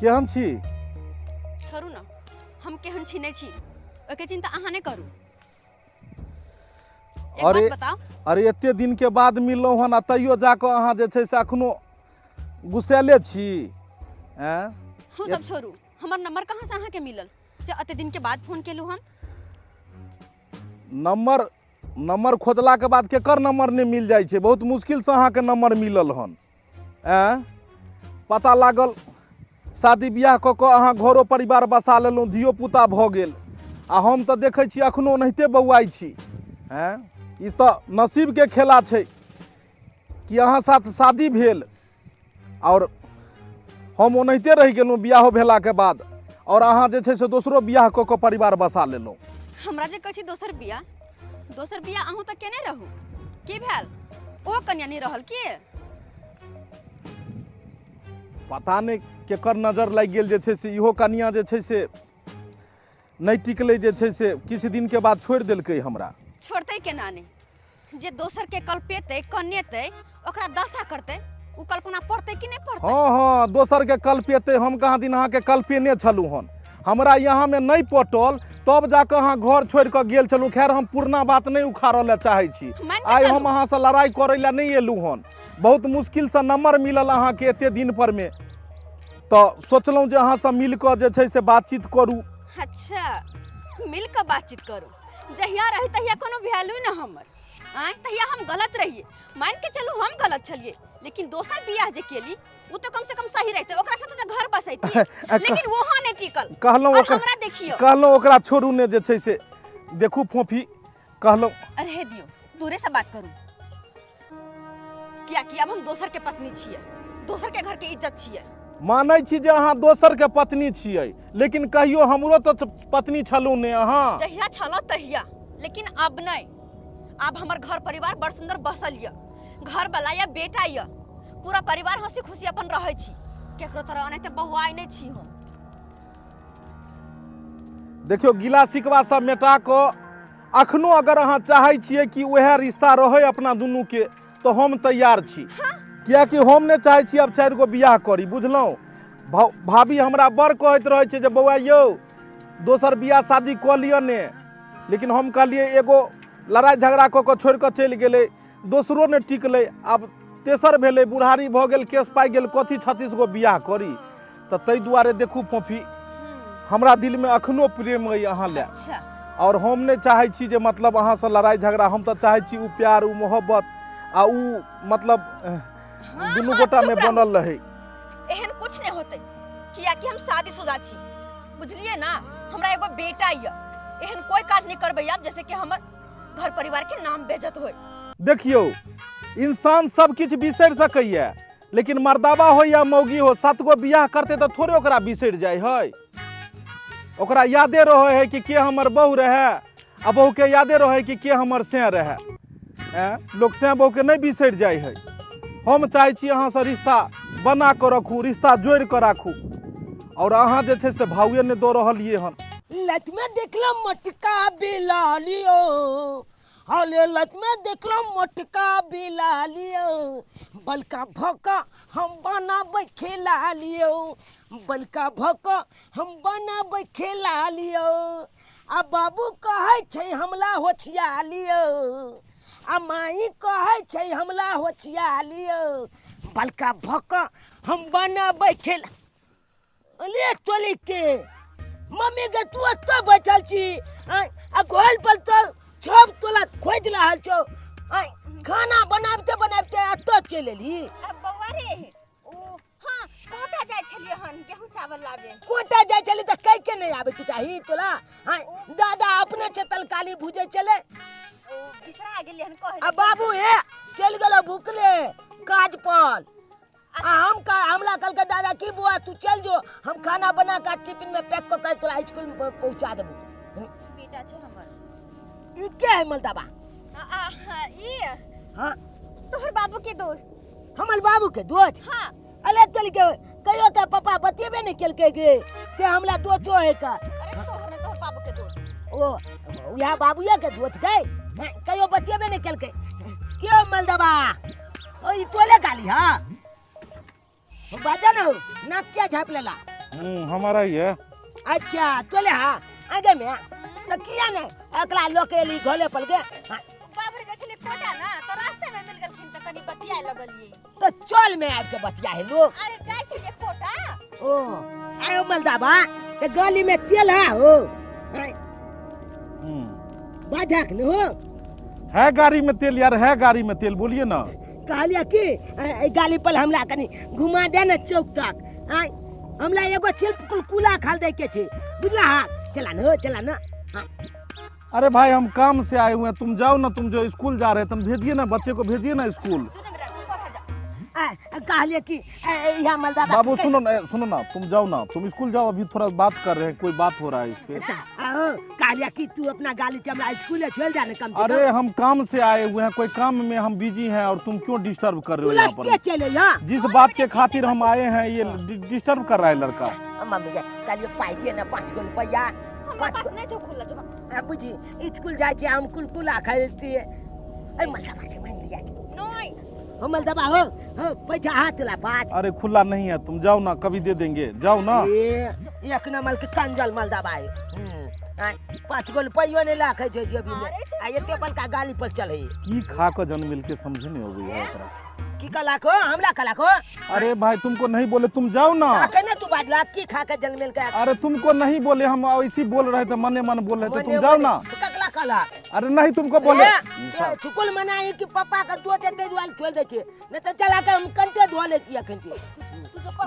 केहन छी? छोड़ू ना, हम केहन छी नहीं छी, ओके चिंता अहाँ नहीं करू। एक अरे बात बताओ। अरे एते दिन के बाद मिललहुँ हन आ तैयो जाकऽ अहाँ जे छै से अखनो गुस्सैले छी? हैं? हूँ सब छोड़ू, हमर नंबर कहाँ से अहाँ के मिलल जे अते दिन के बाद फोन केलू हन? नंबर खोजला के बाद केकर नंबर नहीं मिल जाय छै? बहुत मुश्किल से अहाँ के नंबर मिलल हन। पता लागल शादी बियाह कऽ कऽ अहाँ घरो परिवार बसा लेलहुँ, धियो पुता भऽ गेल आ हम तऽ देखै छी अखनो ओनाहिते बौआइ छी। ई तऽ नसीब के खेला छै कि अहाँ साथ शादी भेल और हम ओनाहिते रहि गेलहुँ बियाहो भेला के बाद, और अहाँ जे छै से दोसरो बियाह कऽ कऽ परिवार बसा लेलहुँ। हमरा जे कहै छी दोसर बियाह अहूँ तऽ केने रहू, की भेल? ओ कन्या नहीं रहल की? पता नहीं केकर नजर लागि गेल जे छै से इहो कनिया जे छै से नहीं टिकलै, जे छै से किछु दिन के बाद छोड़ि देलकै हमरा। छोड़तै केना नहीं? जे दोसर के कल्पेतै कनेतै ओकरा दशा करतै, उ कल्पना पड़तै कि नहीं पड़तै? हाँ दोसर के कल्पेतै, हम कहाँ दिन अहाँ के कल्पेने छलहुँ हन। हमरा यहाँ में नहीं पटल तब जाकर अहाँ घर छोड़ कर गेल छलहुँ। खैर हम पुरना बात नहीं उखाड़ल ले चाहे छी। आइ हम अहाँ से लड़ाई करे ला नहीं एलू हन। बहुत मुश्किल से नंबर मिलल अहाँ के एते दिन पर में, तो सोचलहुँ जे अहाँ से मिल कर जे छै से बातचीत करूँ। अच्छा, मिल कर बातचीत करू। जहिया रही तहिया कोनो वैल्यू ना हमर। तहिया हम गलत रहिए, मान के चलू हम गलत छलिए, लेकिन दोसर बियाह जे केली वो तो कम से कम सही रहते, ओकरा साथे तो घर बसैती, लेकिन वो हाँ नहीं टिकल। कहलहुँ और हमरा देखियो, कहलहुँ ओकरा छोड़ू ने, जे छै से देखू फोफी, कहलहुँ रहे दियो, दूरे से बात करू। किया अब हम दोसर के पत्नी छियै, दोसर के घर के इज्जत छियै। मानै छी जे अहाँ दोसर के पत्नी छियै, लेकिन कहियो हमरो तो पत्नी छलू ने अहाँ। जहिया छलो तहिया, लेकिन अब नहीं। अब हमर घर परिवार बड़ सुंदर बसल य, घर वाला या बेटा य, पूरा परिवार हंसी खुशी अपन रहै छी, केकरो तरह ओनाहिते बौआइ नहीं छी हम। देखियो गिला शिकवा सब मेटा को अखनो अगर अहाँ चाहै छियै कि वह रिश्ता रहे अपना दुनू के, तो हम तैयार छी। किया कि हम नहीं चाहे छी अब 4 गो बियाह करी, बुझलहुँ? भाभी हमरा बड़ कहैत रहे छै जे बौआ यौ दोसर बियाह शादी कऽ लिअ ने, लेकिन हम कहलिए एगो लड़ाई झगड़ा कऽ के छोड़ के चलि गेलै, दोसरो ने टिकलै, अब तेसर भेलै, बुढ़ारी भऽ गेल, केस पाइ गेल, कथी 36 गो बियाह करी? तऽ ताहि दुआरे देखू फोफी, हमरा दिल में अखनो प्रेम अइ अहाँ ले। अच्छा। और हम नहीं चाहे छी जे मतलब अहाँ से लड़ाई झगड़ा, हम तो चाहे छी उ प्यार, उ मोहब्बत आ उ मतलब दुनू गोटा में बनल रहे। एहन कुछ नहीं होते, किया कि हम शादीशुदा छी, बुझलिए ना? हमरा एगो बेटा य, एहन कोई काज नहीं करबै आप जैसे कि हमर घर परिवार के नाम बेइज्जत होय। देखियो इंसान सब किछ बिसर सकैया, लेकिन मर्दावा हो या मौगी हो, 7 गो बियाह करते तो थोड़े ओकरा बिसर जाय है। ओकरा यादे रहे है कि के हमर बहू रहे, आ बहू के यादे रहे कि के हमर से रहे। लोग से बहू के नहीं बिसर जाय है। हम चाहे छी अहाँ से रिश्ता बना के रखू, रिश्ता जोड़ के राखू, और अहाँ जे छै से भाउए ने दो रहलिए हन। लत में देखलो मटका बिलालियो, हाले लत में देखलो मटका बिलालियो, बलका भौका हम बनाबै खेला लियो, बलका भौका हम बनाबै खेला लियो। आ बाबू कहै छै हमला होछिया लियो, आ माई कहै छै हमला होछिया लियो, बलका भौका हम बनाबै खेला। अले तोली के मम्मी के तू अत्ता बैठल छी, आ घर पर तो छब तोला खोज रहल छौ, खाना बनाबते बनाबते अत्ता चल एली। अब बौआ रे, ओ हां कोटा जाय छलिए हन गेहूं चावल लाबे। कोटा जाय छली त कह के नहीं आबे तू चाही तोला? दादा अपने से तलकाली भुजे चले, ओ बिसरा गेलिए हन कह। आ बाबू हे चल गेलो भूखले काज पर। हमला कल के दादा की बुआ तू चल जो, हम खाना बना के टिफिन में पैक कर तोरा स्कूल में पहुंचा देबो। बेटा छे हमर। ई के है मलदाबा? ई हां तोहर बाबू के दोस्त। हमर बाबू के दोस्त? हां। अले चल के कहियो त पापा बतियबे नहीं केलके गे से हमला दोस्तो है का? अरे तोहर ने तोहर बाबू के दोस्त। ओ यह बाबूया के दोस्त गए, कहियो बतियबे नहीं केलके। क्यों मलदाबा? ओ ई तोले गाली हां बाजा न हो, नाक क्या झाप लेला? हमारा ही है। अच्छा चले हाँ आगे में तो किया ने अकला लोकेली घोले पड़ गए हाँ, बाबरे देखले कोटा ना तो रास्ते में मिल गलखिन तो कनी बतिया लगलिए। तो चल में आके बतिया है लोग अरे जाय छी जे कोटा। ओ आयो मलदाबा ते गली में तेल है हो बाझक न हो है गाड़ी में तेल यार, है गाड़ी में तेल, बोलिए ना। कहलिया कि गाली पर हमला कनी घुमा दे ना चौक तक आय हमला एगो छिल कुलकुला खाल दे के छे बुझला हां चला न हाँ। अरे भाई हम काम से आए हुए हैं, तुम जाओ ना, तुम जो स्कूल जा रहे हैं तुम भेजिए ना, बच्चे को भेजिए ना स्कूल। कहलिए कि यहाँ मलदाबा बाबू सुनो ना, तुम जाओ ना, तुम स्कूल जाओ, अभी थोड़ा बात कर रहे हैं, कोई बात हो रहा है इस पे। कहलिए कि तू अपना गाली चमड़ा स्कूल छोड़ जाने कम से कम। अरे हम काम से आए हुए हैं, कोई काम में हम बिजी हैं और तुम क्यों डिस्टर्ब कर रहे हो यहाँ पर? चले यहाँ जिस बात के खातिर हम आए हैं ये डिस्टर्ब कर रहा है लड़का। मम्मी कहलिए पाई दिए ना 5 रुपया 5 नहीं जो खुला जो बुझी स्कूल जाए छे हम कुलकुला खाइती है अरे मलदाबा मांग लिया नहीं हो मलदाबा हो पैसा हाथ ला 5। अरे खुला नहीं है, तुम जाओ ना, कभी दे देंगे, जाओ ना। एक नंबर के कंजल मलदाबा है 5 रुपया नहीं लाखे छे जेबी में आ ये टेबल का गाली पर चले की खा के जन्म मिल के समझे नहीं हो गई है ओकरा। की कला को हमला कला को अरे भाई तुमको नहीं बोले, तुम जाओ ना। कहना तू बाजला की खा के जन्म मिल के अरे तुमको नहीं बोले, हम ऐसी बोल रहे थे, मने मन बोल रहे थे, तुम जाओ ना। ककला कला अरे नहीं तुमको बोले सुकुल मनाई कि पापा का दो ते दुआल छोड़ दे छे नहीं तो चला के हम कंटे धो लेती अखन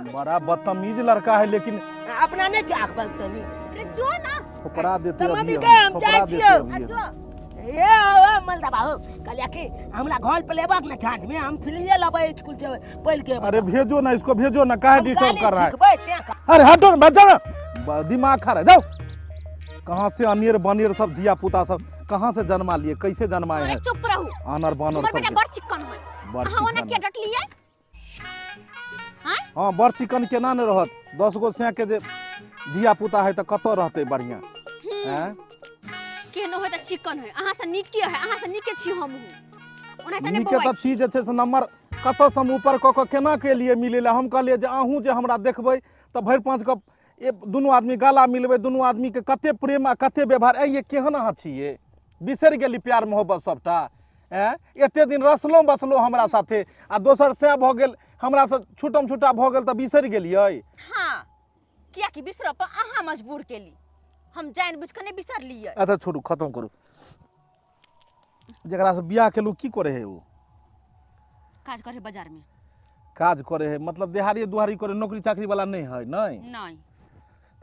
बड़ा बदतमीज लड़का है, लेकिन अपना नहीं चाक बदतमीज रे जो ना ठोकरा देते तो अभी मम्मी हम, के हम ठोकरा चाय देते छियो। अभी हम। जो ए मलदाबा हो कहलिया कि हमरा घर पे लेबाक ना छांच में हम फिलिए लबे स्कूल से पहल के अरे भेजो ना इसको, भेजो ना, काहे डिस्टर्ब कर रहा है? है अरे हटो ना, बच्चा ना, दिमाग खा रहा है, जाओ। कहाँ से अनियर बनियर सब दिया पुता सब कहाँ से जन्मा लिए, कैसे जन्माए अरे हैं? चुप रहो, आनर बानर हमर सब बेटा बड़ चिकन है। हां ओने के डट लिए हां हाँ बड़ चिकन केना न रहत, 10 गो से के जे दिया पुता है तो कतो रहते बढ़िया हैं? केनो है त चिकन है, अहाँ से नीके है, अहाँ से नीके छी हम ओना तने नीके तो छी जे छै से नंबर कतो से हम ऊपर क केना के लिए मिलेला। हम कहलिए जे अहूँ जे हमरा देखबै त भरि 5 गप ए दुनू आदमी गाला मिलबै, दुनू आदमी के कते प्रेम आ कते व्यवहार, ए ये केहन अहाँ छिए? बिसर गेली प्यार मोहब्बत सबटा हैं? एते दिन रसलो बसलो हमरा साथे आ दोसर से भ गेल, हमरा से छूटम छूटा भ गेल त बिसर गेलियै। हां किया कि बिसर पर अहाँ मजबूर केली, हम जान बुझ के नहीं बिसर लिए। अच्छा छोड़ू, खत्म करू। जकरा से बियाह केलू की करे है वो? काज करे बाजार में काज करे है, मतलब देहाड़ी दुहारी करे, नौकरी चाकरी वाला नहीं है? नहीं नहीं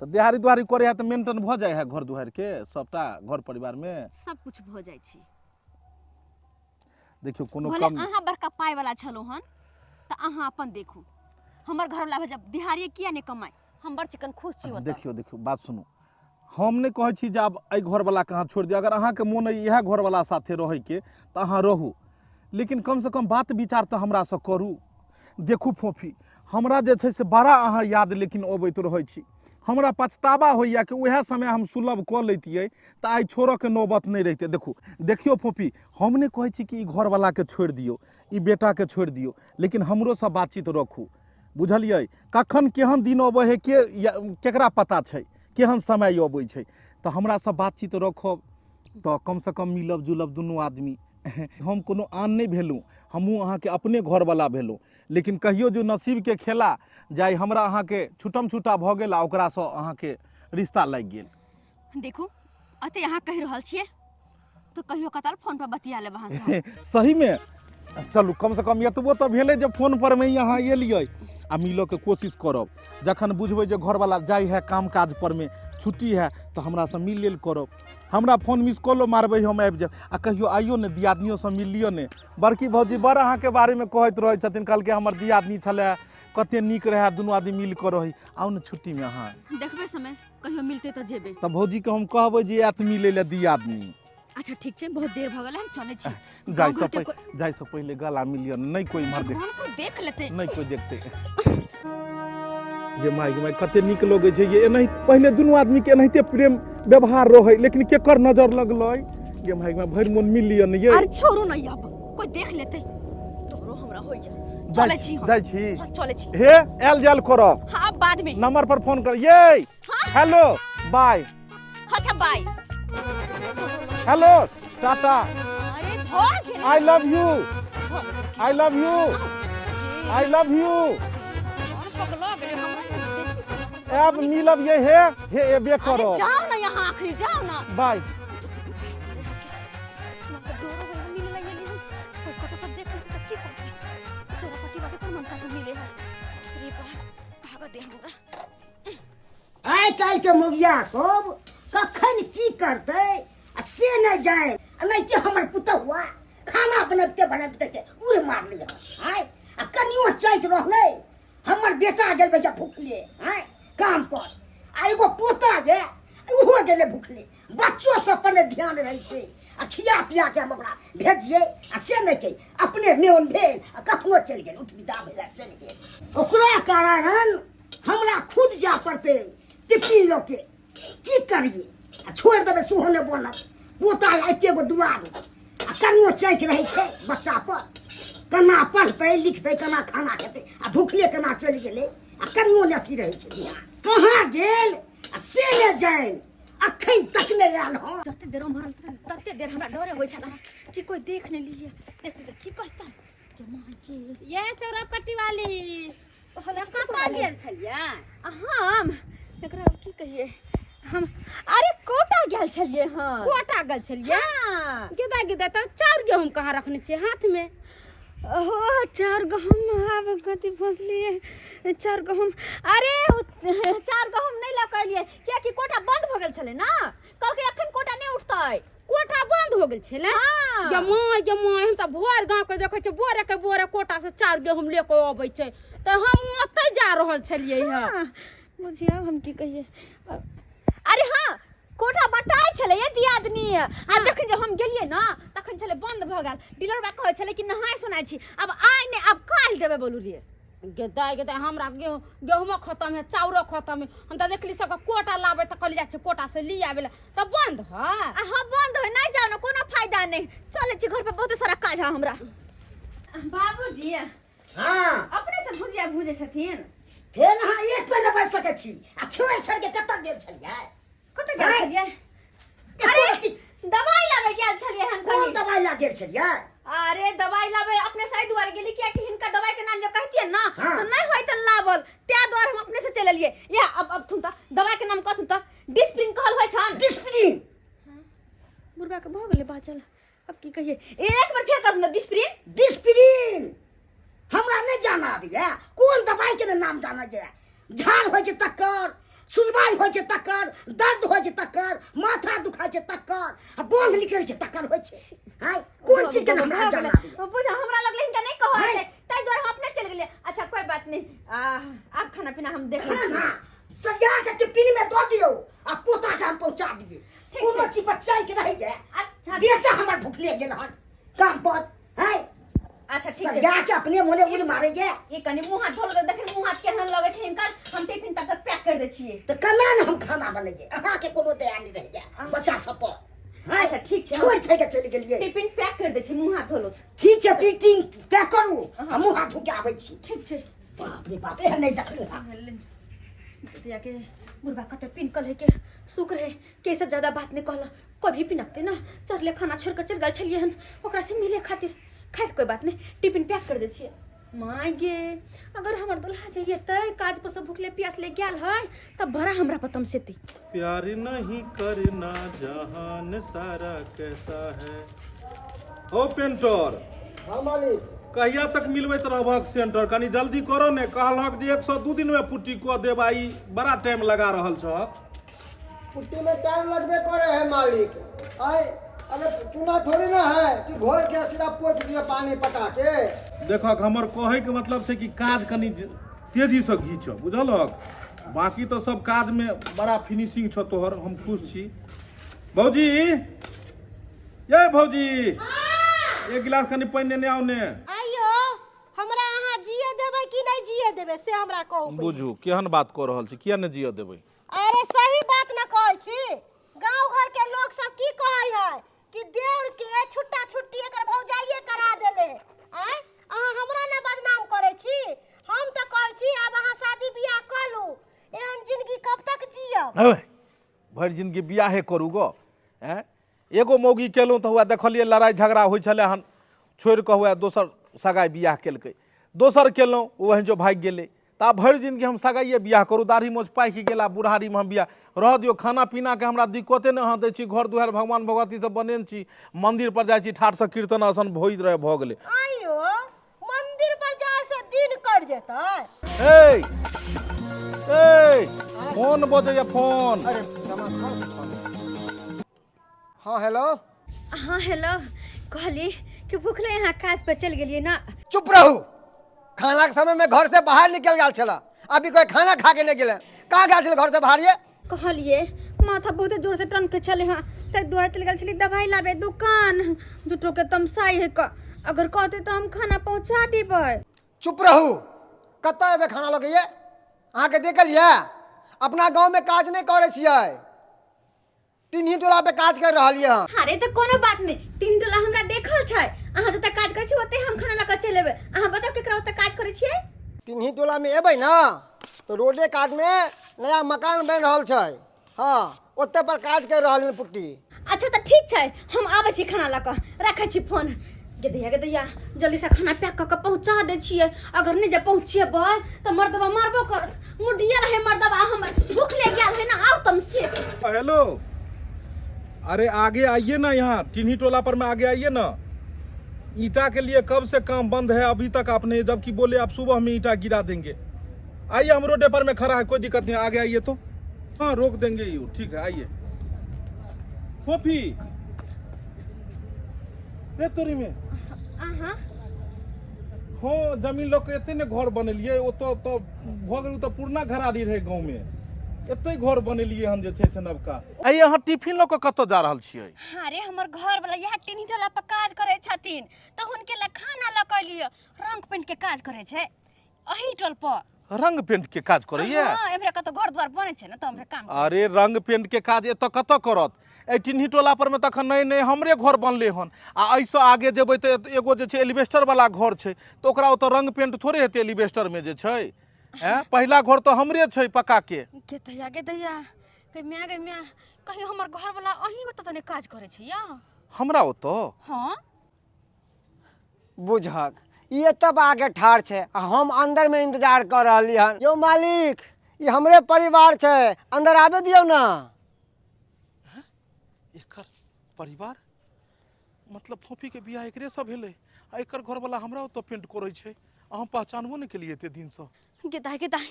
तो देहाड़ी दुहारी करे है तो मेंटेन भ जाए है घर दुहार के सबटा घर परिवार में सब कुछ भ जाय छी। देखियो कोनो भले कम अहाँ बड़का पाई वाला छलो हन त अहाँ अपन देखू, हमर घर वाला जब दिहाड़ी किया ने कमाई, हम बड़ चिकन खुश छी। देखियो बात सुनू, हम नहीं कहै छी जे आब एहि घर वाला कहाँ छोड़ दिया, अगर अहाँ के मोन है इएह घर वाला साथे रहे के तो अहाँ रहू, लेकिन कम से कम बात विचार तो हमरा से करू। देखू फोफी, हमरा जे छै से बड़ा अहाँ याद लेकिन अबैत रहै छी, हमरा पछतावा होइया कि उएह समय हम सुलभ कऽ लैतियै तऽ आइ छोड़ऽ के नौबत नहीं रहिते। देखियो फोफी, हम नहीं कहै छी कि ई घर वाला के छोड़ दियो, ई बेटा के छोड़ दियो, लेकिन हमरो से बातचीत रखू, बुझलियै? कखन केहन दिन अबै है केकरा पता छै, केहन समय अबै छै, तो हमरा से बातचीत रखब तो कम से कम मिलब जुलब दुनू आदमी। हम कोनो आन नहीं भेलूँ, हमहूँ अहाँ के अपने घर वाला भेलूँ, लेकिन कहियो जो नसीब के खेला जाय हमरा अहाँ के छुटम छुटा भ गेल आ ओकरा से अहाँ के रिश्ता लग गेल। देखू अते अहाँ कह रहल छियै तो कहियो कताल फोन पर बतिया लेब अहाँ से। सही में चलू, कम से कम एतबो तो भेले जे फोन पर में यहाँ एलियै आ मिलो के कोशिश करब। जखन बुझबै जे घर वाला जाय है काम काज पर में छुट्टी है तो हमरा से मिल लेल करब, हमरा फोन मिस कॉलो मारबै, हम आबि जायब। आ कहियो आइयो ने दियादनियों से मिल लियो ने। बड़की भौजी बड़ अहाँ के बारे में कहैत रहै छथिन, कहलकै हमर दियादनी छलै कते नीक रहे, दुनू आदमी मिल कर रही। आउ ने छुट्टी में अहाँ देखबै समय कहियो मिलते तो जेबे। तब भौजी के हम कहबै जे आत मिले ले दियादनी। अच्छा ठीक छै, बहुत देर भ गेल, हम चलै छी। जाय से पहले गला मिलियन, नहीं कोई मार दे, को देख लेते, नहीं कोई देखते। ये माई कते नीक लगे छै, ये नहीं पहले दुनू आदमी के एनाहिते प्रेम व्यवहार रहे, लेकिन केकर नजर लगलै ये माई भरि मन मिल लियन। ये अरे छोड़ू नहीं, अब कोई देख लेते, तोरो हमरा होय जा। चलै छी हम, जाय छी, हां चलै छी। हे एल जाल करब। हां सब बाद में। नंबर पर फोन कर। ये हेलो बाय। अच्छा बाय। हेलो टाटा। अरे भाग गेलै। I love you. I love you. I love you. और पगला गेलै हमरा। अब मिलब ये हे एबे करो। अरे जाओ ना यहाँ आखिरी जाओ ना। बाय। आइ काल्हि के मुगिया सब कखन की करतै आ से नहीं जाए। नहीं कि हमर पुतहुआ खाना बनबते बनबते के उड़ मार लिया। आय आ कनियो चैत रहले हमर बेटा गेल भैया भूखले आय काम पर। आ एगो पोता जे उहो गेले भूखले। बच्चों सब पर ध्यान रहे छै आ खिया पिया के हम ओकरा भेजिए आ से नहीं के अपने मेन भेल आ कखनो चल गेल उठ विदा भेला चल गेल। ओकरा कारण हमरा खुद जा पड़ते टिप्पी लोके की करिए आ छोड़ देबे सुहने बनत पोता एके गो दुआर आ कनियो चैक रहे छै बच्चा पर केना पढ़तै लिखतै केना खाना खेतै आ भूखले केना चलि गेलै आ कनियो ने अथी रहे छै ध्यान कहाँ गेल आ से ने जाए अखन तक नहीं आयल हो। जते देर मरल तते देर हमरा डरे होय छला कि कोई देख नहीं लीजिए देख की कहता के मां की ये चौरापट्टी वाली कतऽ गेल छलियै? हम एकरा की कहिए हम अरे कोटा गेल छलिए। हां कोटा गेल छलियै? हां गिदा गिदा त चार गेहूं कहाँ रखने छियै हाथ में? ओहो 4 गहूम आब कथी फसलिए 4 गहूम। अरे 4 गहूम नहीं लकलिए किया कि कोटा बंद भ गेल छले ना कल के अखन कोटा नहीं उठतै। कोटा बंद हो गेल छलै? हाँ। गे माय हम त भोर गांव के देखे छ बोरे के बोरे कोटा से 4 गेहूं लेके आबै छै त हम ओतै जा रहल छलियै ह। बुझिया हम की कहिए। अरे हाँ कोटा बटाई छले ये दियादनी आ जखन जे हम गेलिए ना तखन छले बंद भ गेल। डीलरबा कहै छले कि नहाय सुनाय छी अब आइ ने अब काल देबे बोलू रे। गे हमरा गेहूं खत्म है चाउरो खत्म है हम त देखली सब कोटा लाबे त कहली जाय कोटा से ली आबे त बंद है। हां बंद है नहीं जाओ ना कोनो फायदा नहीं चले छी घर पे बहुत सारा काज है हमरा। बाबूजी हां अपने से भुजिया भुजे छथिन फेन हां एक पे न बैठ सकै छी आ छोड़ के कत गेल छलियै? कत गेल छलियै? अरे दवाई लाबे गेल छलियै हम। कोन दवाई ला गेल छलियै? अरे दवाई लाबे अपने साइड द्वार गेली किया कि हिनका दवाई के नाम जो कहतिए ना हाँ। तो नहीं होय त लाबल त्या द्वार हम अपने से चले लिए। या अब तुम त दवाई के नाम कहथुन त डिस्प्रिन कहल होय छन। डिस्प्रिन बुढ़बा के भ गेले बाचल अब की कहिए एक बार फेर कहथुन डिस्प्रिन। डिस्प्रिन हमरा नहीं जाना अबिया कोन दवाई के नाम जाना जाय। झाड़ होय छै तक्कर सुलवाई होय छै तक्कर दर्द होय छै तक्कर माथा दुखाय छै तक्कर आ बोंग निकलै छै तक्कर होय छै। हाय कोन चीज के नाम जाना अबिया? बुझा हमरा लगले हिनका नहीं कहै छै ताई द्वार हम अपने चल गेले। अच्छा कोई बात नहीं अब खाना पीना हम देख लेंगे। खाना सरिया के टिफिन में दो दियो आ पोता के हम पहुंचा दिए कोनो चीज बच्चा के रह जाए। अच्छा बेटा हमर भूखले गेल हन काम पर। हाय अच्छा ठीक है सरिया के अपने मोने उड़ मारे ये ये कनी मुंह हाथ धोल देख मुंह हाथ केहन लगे छै हिनकर हम टिफिन तक तक पैक कर दे छिए तो कना न हम खाना बनैए अहाँ के कोनो दया नहीं रह जाए बच्चा सब पर। हाय अच्छा ठीक छै छोड़ के चल गेलिए टिफिन पैक कर दे छी मुंह हाथ धोलो। ठीक छै प्रिंटिंग पैक करू हम मुंह हाथ धो के आबै छी। ठीक छै बाप रे बाप एहन नहीं देखलू हां दिया के बुढ़बा कते पिनकल है के शुक्र है के से ज्यादा बात नहीं कहला कभी पिनकते ना चरले खाना छोड़ के चल गल छलिए हन ओकरा से मिले खातिर। खैर कोई बात नहीं टिफिन पैक कर दे छिए। माय गे अगर हमर दुल्हा जाइए त काज पर सब भूखले प्यास ले गेल है तब बड़ा हमरा पतम सेती। प्यार नहीं करना जहान सारा कैसा है। ओ पेंटर हां मालिक कहिया तक मिलबैत रहबक सेंटर कनी जल्दी करो ने कहलक जे 102 दिन में पुट्टी को देबाई बड़ा टाइम लगा रहल छ। पुट्टी में टाइम लगबे करे है मालिक। आए अगर चूना थोड़ी ना है कि घोर के सीधा पोछ दिए पानी पटा के। देखक हमर कहे के मतलब छै कि काज कनी तेजी से घीच बुझलक बाकी तो सब काज में बड़ा फिनिशिंग छ तोहर हम खुश छी। भौजी ये भौजी एक गिलास कनी पानी ने आओ ने। आइयो हमरा अहाँ जिए देबै कि नहीं जिए देबै से हमरा कहू। बुझू केहन बात कह रहल छी किया ने जिय देबै? अरे सही बात न कहै छी गांव घर के लोग सब की कहै है कि देवर के छुट्टा छुट्टी एकर भौजाइए करा देले। आय अहाँ हमरा न बदनाम करै छी हम त कहै छी अब अहाँ शादी बियाह कर लू भरि जिंदगी बियाहे करू गो हैं एगो मौगी केलहुँ तऽ हुआ देखलियै लड़ाइ झगड़ा होइ छलै हन छोड़ि कऽ हुआ दोसर सगाइ बियाह केलकै दोसर केलहुँ ओहन जो भागि गेलै तऽ आब भरि जिंदगी हम सगाइए बियाह करू दाढ़ी मोछ पाकि गेला बुढ़ारीमे हम बियाह रह दियौ खाना पीनाके हमरा दिक्कते नहि अहाँ दै छी घर दुआरि भगवान भगवती सब बनेने छी मंदिर पर जाइ छी ठाठसँ कीर्तन आसन भोज रहे भऽ गेलै आइयो मंदिर पर जाए से दिन कट जेतै। ए फोन बजैया फोन अरे दमाद हाँ हेलो। हाँ हेलो कहली कि भूखले यहाँ काज पे चल गेलिए ना। चुप रहू खाना के समय में घर से बाहर निकल गया छला अभी कोई खाना खा के नहीं गेले कहाँ गया छले घर से बाहर ये कहलिए माथा बहुत जोर से टन के चले हाँ ते द्वारा चल गल छली दवाई लाबे दुकान जुटो के तमसाई है का अगर कहते तो हम खाना पहुंचा देबै। चुप रहू कत्ता एबे खाना लगे ये अहाँ के देखलिए अपना गांव में काज नहीं करे छियै टिन्ही टोला पे काज कर रहल ये अरे तो कोनो बात नहीं तीन टोला हमरा देखल छै अहाँ जते काज करे छी ओते हम खाना लगा चलेबे अहाँ बताओ केकरा ओते काज करे छियै। टिन्ही टोला में एबै ना तो रोडे काट में नया मकान बन रहल छै हाँ ओते पर काज कर रहल पुट्टी। अच्छा तो ठीक छै हम आबै छी खाना लगा रखै छी फोन गे दैया जल्दी से खाना पैक क के पहुंचा दे छियै अगर नहीं जे पहुंचेबै तो मर्दबा मारबो करत मुडिया रहे मर्दबा हमर भूख ले गेल है ना आओ तुम से। हेलो अरे आगे आइए ना यहाँ टिन्ही टोला पर में आगे आइए ना ईटा के लिए कब से काम बंद है अभी तक आपने जबकि बोले आप सुबह में ईटा गिरा देंगे। आइए हम रोड पर में खड़ा है कोई दिक्कत नहीं आगे आइए तो हाँ रोक देंगे यू ठीक है आइए। फोफी रे तोरी में हाँ जमीन लोग के एते ने घर बनेलिए ओ तो भ गेल तो पुरना घरारी रहे गांव में एते घर बनेलिए हम जे छै से नवका। आई अहाँ टिफिन लोग कतौ जा रहल छियै। अरे हमर घर वाला यह टिन्ही टोला पर काज करे छथिन तो हुनके ला खाना ल क लियो रंग पेंट के काज करे छै अही टोल पर रंग पेंट के काज करैया। हां एमरे कतो घर द्वार बने छै ना तो हमरे काम अरे रंग पेंट के काज एत कत करत ए टिन्ही टोला पर में तखन नहीं हमरे घर बनले हन आ ऐसे आगे जेबै तो एगो जे छै एलिवेस्टर वाला घर छै तो ओकरा ओत रंग पेंट थोड़े हेतै एलिवेस्टर में जे छै हैं पहला घर तो हमरे छै पक्का के गे दैया गे म्या कहीं हमर घर वाला अही ओत तने काज करे छै या हमरा ओत। हां बुझक ये तब आगे ठाड़ छै आ हम अंदर में इंतजार कर रहली हन यो मालिक ये हमरे परिवार छै अंदर आवे दियो ना। एकर परिवार मतलब फोफी के बियाह एकरे से भेलै आ एकर घर वाला हमरा ओत पेंट करै छै अहाँ पहचानबो नहीं केलिए एते दिन से। गे दाई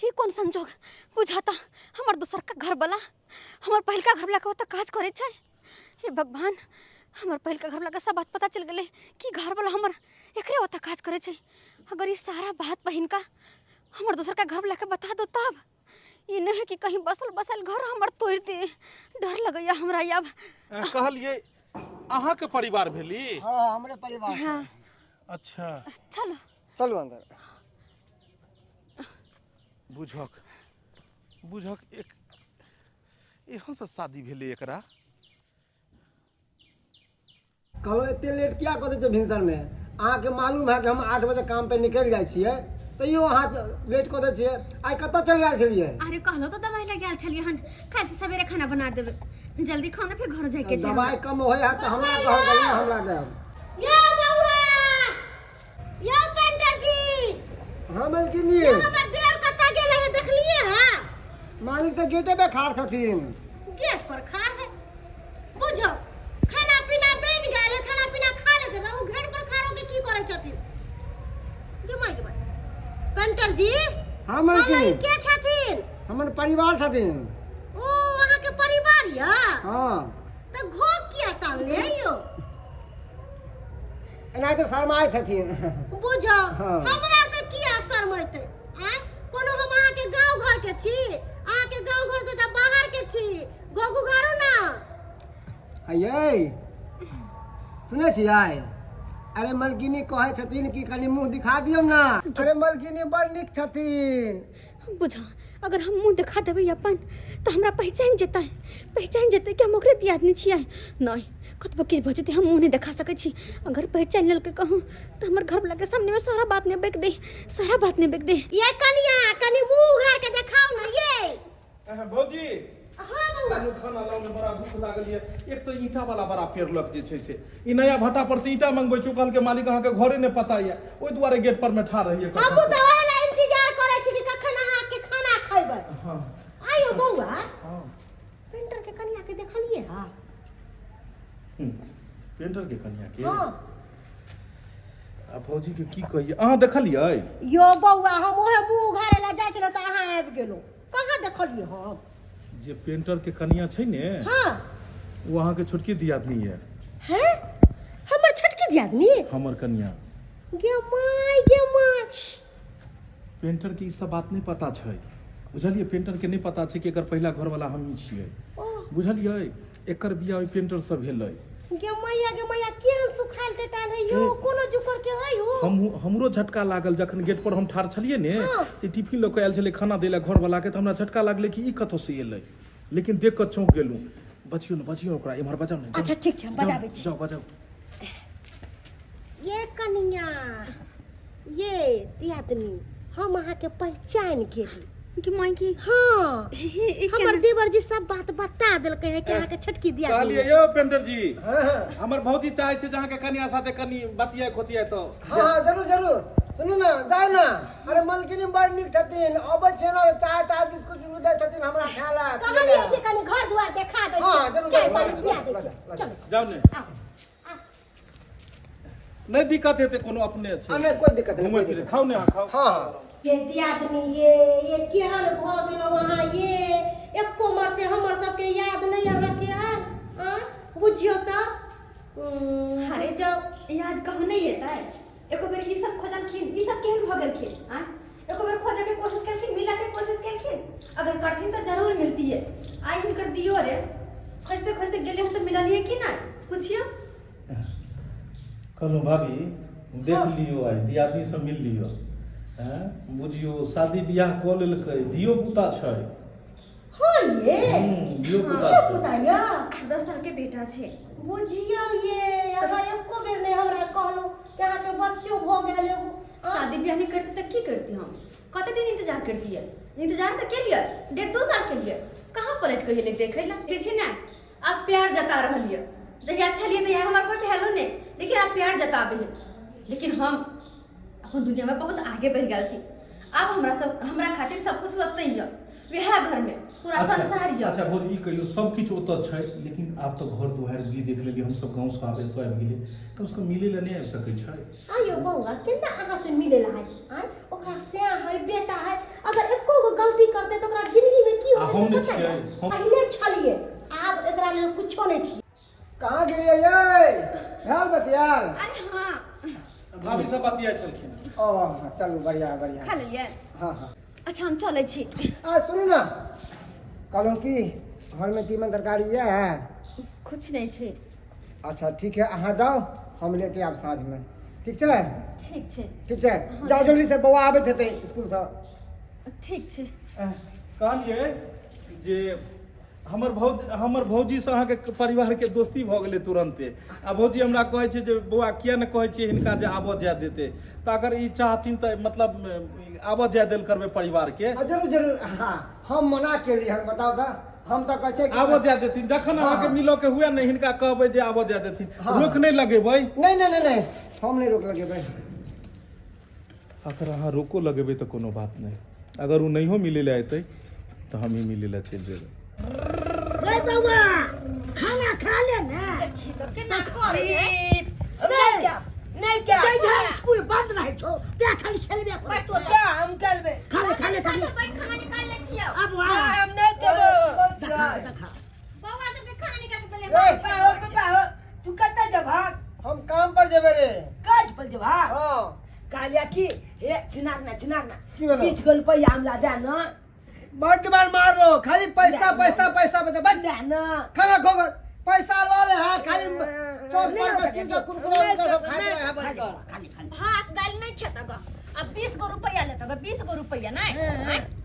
ही कौन संजोग बुझाता हमर दूसर का घर वाला हमर पहिलका घर वाला के ओत काज करे छै। हे भगवान हमर पहिलका घर वाला के सब बात पता चल गेले कि घर वाला हमर एकरे ओत काज करे छै अगर ई सारा बात बहिन का हमर दूसर का घर वाला के बता दो तब ये नहीं है कि कहीं बसल बसल घर हमर तोड़ दे डर लगैया हमरा अब। कहलिए अहाँ के परिवार भेली। हां हमरे परिवार हाँ। अच्छा चलो चलू अंदर। बुझक एक एहन से शादी भेलै एकरा कहलो इतने लेट क्या कर दे भिनसर में अहाँ के मालूम है कि हम 8 बजे काम पे निकल जाय छियै तैयो अहाँ लेट कर दे छियै आइ कतऽ चल गेल छलियै। अरे कहलो तो दवाई ले गेल छलिए हन काल से सवेरे खाना बना देबे जल्दी खाना फिर घर जाके छै। दवाई कम होय है त हमरा कहल गलिया हमरा देब। यो बउआ यो पेंटर जी हां मलकिनी हमर देर कता गेले है देखलिए हां मालिक तो गेटे पे खाड़ छथिन गेट पर खाड़ है बुझो खाना पीना बन गेल है खाना पीना खा लेते रहू गेट पर खाड़ो के की करे छथिन के माय पेंटर जी। हां मलकिनी के छथिन हमर परिवार छथिन। ओ अहाँ के परिवार या हां त घोक किया तानले यो एना तो शर्माए छथिन। बुझो हाँ। हमरा से किया शर्मैते हैं कोनो हम अहाँ के गांव घर के छी अहाँ के गांव घर से त बाहर के छी गोगु घरो ना अये सुने छियै अरे मलकिनी कहे छथिन कि कनी मुंह दिखा दियौ ना। अरे मलकिनी बड़ निक छथिन। बुझा अगर हम मुंह दिखा देबै अपन तो हमरा पहचान जेतै कि हम ओकरे दियाद नहीं छियै नहीं कतबो किछ भ जेतै हम मुंह नहीं दिखा सकै छी अगर पहचान लेल के कहूं तो हमर घर वाला के सामने में सारा बात नहीं बेक दे ये कनिया कनी मुंह उघार के देखाओ ना ये भौजी हाँ बउआ कानू खाना लाओ में बड़ा भूख लागल है। एक तो ईंटा वाला बड़ा पेरलक जे छै से ई नया भट्टा पर से ईंटा मंगबै छु कहल के मालिक अहाँ के घरे ने पता ये ओइ दुआरे गेट पर में ठाड़ रहिए। हमहू तो ओहेला इंतजार करै छी कि कखन अहाँ के खाना खैबै। हां आइयो बउआ हां पेंटर के कनिया के देखलिए हां। पेंटर के कन्या के हां आ भौजी के की कहिए अहाँ देखलिए? यो बउआ हम ओहे मुंह घारे ला जाय छलो त अहाँ आबि गेलो। कहाँ देखलिए हम? जे पेंटर के कन्या छै ने हां वो अहाँ के छोटकी दियादनी है। हैं हमर छोटकी दियादनी हमर कन्या गे माय पेंटर के ई सब बात नहीं पता छै बुझलिए। पेंटर के नहीं पता छै कि एकर पहला घर वाला हम ही छियै बुझलिए। एकर बियाह ओइ पेंटर से भेलै। गे मैया केहन सुखाइल टेटाल है यो कोनो जुकर के है हो। हमरो झटका लागल जखन गेट पर हम ठाड़ छलिए ने हाँ। ते टिफिन लऽ के आयल छलै खाना दै लए घर वाला के त हमरा झटका लागलै कि ई कतौ से एलै। लेकिन देख कऽ चौंक गेलहुँ। बचियो ओकरा इम्हर बजाउ ने। अच्छा ठीक छै हम बजाबै छी। जाओ बजाओ। ये कनिया ये दियादनी हम अहाँ के पहचान गेली कि माई की हाँ हमर देवर जी सब बात बता देलकै है कि अहाँ के छोटकी दियादनी कहलिए यो पेंटर जी हमर भौजी चाहै छै जहाँ के कन्या साथे कनी बतिया खोतिया तो। हाँ जरूर जरूर सुनू ना जाए ना। अरे मलकिनी बड़ नीक छथिन अबै छै ना चाय ताय बिस्कुट उस्कुट दै छथिन हमरा खायला कहलिए कि कनी घर दुआर देखा दै हाँ, छी जरूर, चाय जरूर, पानी जरूर, पिया दै जरूर, छी चलो जाओ ने आओ नहीं दिक्कत हेतै कोनो अपने छै। नहीं कोई दिक्कत नहीं घूमै कोई फिरै दिक्कत खाओ ने अहाँ खाओ। हाँ हाँ ये दियादनी ये केहन भ गेलो अहाँ ये एको मरते हमर सबके याद नहीं रखे है हां बुझियो त अरे जब याद कहो नहीं येता है एको बेर ई सब खोजलखिन ई सब केहन भ गेलखिन हां एको बेर खोजे के कोशिश केलखिन मिला के कोशिश केलखिन अगर करथिन तो जरूर मिलती है। आई हिनकर दियो रे खोजते खोजते गेले हम तो मिललिए कि ना पूछियो। कहलहुँ भाभी देख लियो आई दियादनी से मिल लियो। हैं बुझियो शादी बियाह कऽ लेलकै दियो पुता छै। हां ये दियो पुता ये छै। बताया 10 साल के बेटा छे बुझियो ये अगर एको बेर नहीं हमरा कहलो कि अहाँ के बच्चो भ गेल एगो शादी ब्याह नहीं करते तो की करती हम कते दिन इंतजार करती है इंतजार तो के लिए 1.5-2 साल के लिए कहाँ पलट के ले देखे ला के छी ना आप प्यार जता रहलिए जहिया छलिए तो हमार कोई वैल्यू नहीं लेकिन आप प्यार जताबे लेकिन हम अपन दुनिया में बहुत आगे बढ़ गए छी। अब हमरा खातिर सब कुछ होते ही वह घर में पूरा संसार ही। अच्छा बहुत ई कहियो सब किछ ओतऽ छै लेकिन आब तो घर दुआर भी देख लेलिए हम सब गांव से आबे तो आबि गेले कम से कम मिले ला नहीं आबि सकै छै। आयो बउआ केना अहाँ से मिले ला है ओकरा से है बेटा है अगर एको गो गलती करते तो ओकरा जिंदगी में की होतै हम नहीं पता छियै, है? हम- पहले छलिए आब एकरा लेल कुछो नहीं छी। कहाँ गेलिए ये भेल बतियाल अरे हाँ भाभी सब बतिया छलखिन। ओ चलू बढ़िया बढ़िया खा लेलिए। हाँ हाँ अच्छा हम चले छी। आ सुनू ना कहलूँ कि घर में तीमन तरकारी है। कुछ नहीं छे। अच्छा ठीक है अहाँ जाओ हम लेके आब साँझ में ठीक है ठीक छे ठीक है जाओ जल्दी से बौआ आबे थे स्कूल से। ठीक छे। कहलिए जे हमर भौजी से अहाँके परिवार के दोस्ती भऽ गेलै तुरंते आ भौजी हमरा कहै छै जे बौआ किया ने कहै छियै हिनका जे आबऽ जाय देते तऽ अगर ई चाहथिन तऽ मतलब आबऽ जाय देल करबै परिवार के। जरूर जरूर हाँ हम मना के लिए हम बताओ था हम तो कहै छै आबऽ जाय देथिन जखन अहाँके मिलो के हुए ने हिनका कहबै जे आबऽ जाय देथिन रोक नहीं लगेबै। नहीं नहीं नहीं नहीं हम नहीं रोक लगेबै। अगर अहाँ रोको लगेबै तऽ कोनो बात नहीं अगर वो नहीं मिले ला एतै तऽ हम ही मिले ला चलि जेबै। रे बउआ खाना खा ले ना नहीं क्या स्कूल बंद रहे छो ते खाली खेलबे पर तो क्या हम खेलबे खाले खाना निकाल ले छियो। अब हम नहीं देबो खा बौआ के खाना निकाल के ले पापा तू कत जबा हम काम पर जेबे रे। काज पर जबा हाँ कालिया की हे चिनाक की ना भेलो? बीच गोल पे आमला दे ना बड़ बार मारो खाली पैसा पैसा पैसा बचा बड़ दे ना खाना खो कर पैसा लो ले हाँ खाली चौक पर का चीज का कुरकुरे का सब खाते रहा बड़ी खाली भात दाल नहीं खाता ग अब 20 गो रुपया लेता ग 20 गो रुपया नहीं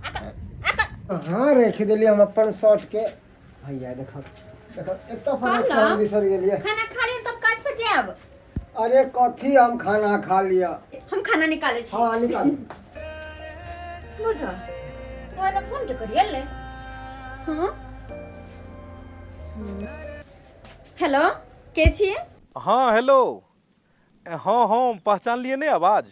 आका हाँ रख दिली हम अपन शॉर्ट के भैया देखो देखो इतना फर्क कहला? खान बिसर गेलिए। खाना खा लिए तब काज पे जाब अरे कथी हम खाना खा लिया। हम खाना निकाले छी। हाँ निकाल बुझो तोरा फोन के करिए ले हाँ हेलो के छिए? हाँ हेलो। हाँ हाँ पहचान लिए नहीं आवाज?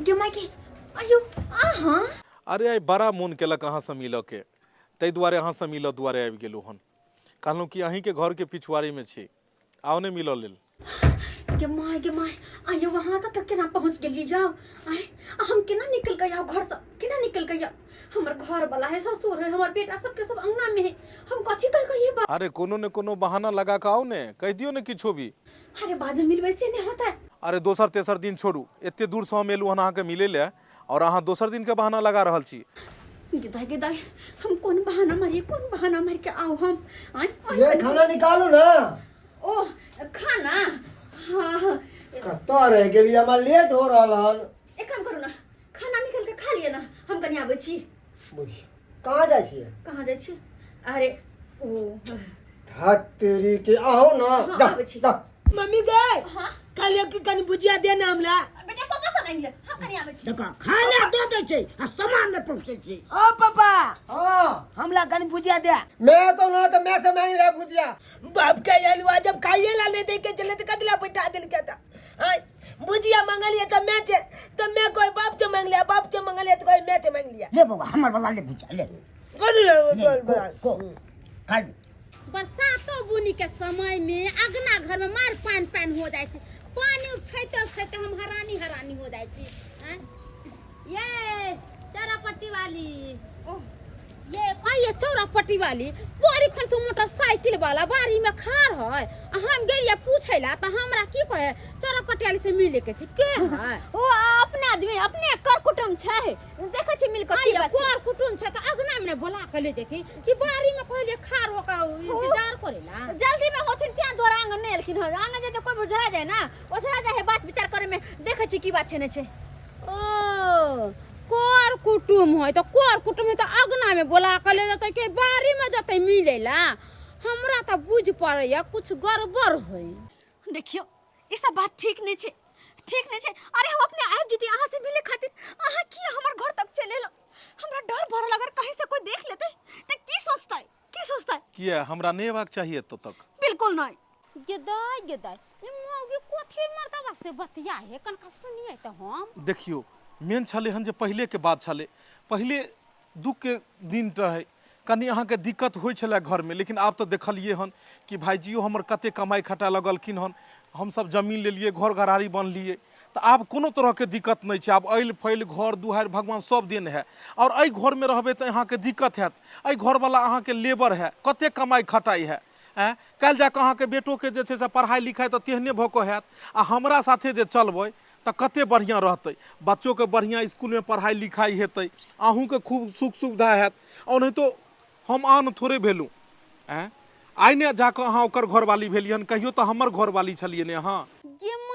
गे माय के आयु हाँ अरे आई बड़ा मोन केलक अहाँ से मिल के, ताहि दुआरे अहाँ से मिल दुआरे आबि गेलहुँ हन। कहलहुँ कि अहीं के घर के पिछुआरी में छी, आओ ने मिल लेल। गे माय आयु वहाँ तक केना पहुँच गेलिए? जाओ आय हम केना निकल गया घर से, केना निकल गया? हमर घर वाला है, ससुर है, हमर बेटा सबके सब अंगना में है, हम कथी कह कहिए बात? अरे कोनो ने कोनो बहाना लगा के आओ ने, कह दियो ने किछो भी। अरे बाद में मिलबै से नहीं होता है। अरे दोसर तेसर दिन छोड़ू, एते दूर से हम एलू हन अहाँके मिले ले और अहाँ दोसर दिन के बहाना लगा रहल छी। गिदाई हम कौन बहाना मार के आओ हम? ये खाना निकालू ना। ओ खाना हाँ कत्ता रह गेली, हमार लेट हो रहल हन। एक काम करू ना, खाना निकल के खा लिए ना, हम कनी आबै छी। बुझी कहाँ जाइ छियै? कहाँ जाइ छी? अरे ओ धत्तरी के आओ ना। हाँ, जा आबै छी। जा। मम्मी गए हाँ कालियो की कनी भुजिया दे ना हमला। बेटा पापा सब आएंगे, हम कनी आबै छी। देखो खाना दे दे छै आ सामान न पहुंचे छै। ओ पापा हाँ हमला कनी भुजिया दे। मैं तो ना तो मैं से मांग ले भुजिया। बाप के अलवा जब खाइए ला ले दे के चले तो कदला बैठा दिल के था। हां भुजिया मांगलिए तो मैं कोई बाप से मांग लिया, बाप से मांग लिया तो कोई मैं से मांग लिया। ले बाबा हमर वाला ले भुजिया ले को खा ले। बरसातो बुनी के समय में अगना घर में मार पान हो जाए छे, पानी उछैते हम हरानी हो जाए छी। हैं? ये चौरापट्टी वाली ये चौरापट्टी वाली बड़ी खन से मोटरसाइकिल वाला बारी में खाड़ है। हम गेलिए पूछे ला तो हमरा की कहे चौरापट्टी वाली से मिले के छै के है? ओ अपने आदमी अपने कर कुटुम छै, देखै छी मिल के की बात छै। कोर कुटुम छै तो अगना में बोला के ले जेती कि बारी में कहले खाड़ हो का इंतजार करेला। जल्दी में होथिन त्या द्वारा आंगन नहीं एलखिन हन, आंगन जे तो कोई बुझा जाए ना, ओझरा जाए बात विचार करे में, देखै छी की बात छै ने छै। ओ कोर कुटुम है तो कोर कुटुम है तो अगना में बोला के ले जते के बारी में जते मिलेला। हमरा तो बुझ पड़े कुछ गड़बड़ है। देखियो ई सब बात ठीक नहीं छै, ठीक नहीं छै। अरे हम अपने आबि जेती अहाँ से मिले खातिर, अहाँ की हमर घर तक चले लो? हमरा डर भरल, अगर कहीं से कोई देख लेते त की सोचता? किया हमरा नहीं हेबाक चाहिए तो तक? बिल्कुल नहीं। गेदाई ई मौगी कोथी मर्दवा से बतिया है, कनका सुनिए तो हम। देखियो मेन छले हन जे पहले के बात छले, पहले दुख के दिन रहे, कनी अहाँ के दिक्कत होइ छले घर में, लेकिन आब तो देखलिए हन कि भाईजियो हमर कते कमाई खटा लगलखिन हन, हम सब जमीन ले लिए, घर घरारी बनलिए, तो आब कोनो तरह के दिक्कत नहीं छै। आब ऐल फैल घर दुहार भगवान सब दिन है, और एहि घर में रहबे तो अहाँ के दिक्कत हैत। एहि घर वाला अहाँ के लेबर है, कते कमाई खटाई है। कल जाके अहाँ के बेटो के जे छै से पढ़ाई लिखाई तो तेहने भको हैत, आ हमरा साथे जे चलबै तो कते बढ़िया रहते, बच्चों के बढ़िया स्कूल में पढ़ाई लिखाई हेतै, अहूँ के खूब सुख सुविधा हैत। और नहीं तो हम आन थोड़े भेलूँ। आइ ने जाके अहाँ ओकर घरवाली भेलियन, कहियो तो हमर घरवाली छलिए ने अहाँ। गे माय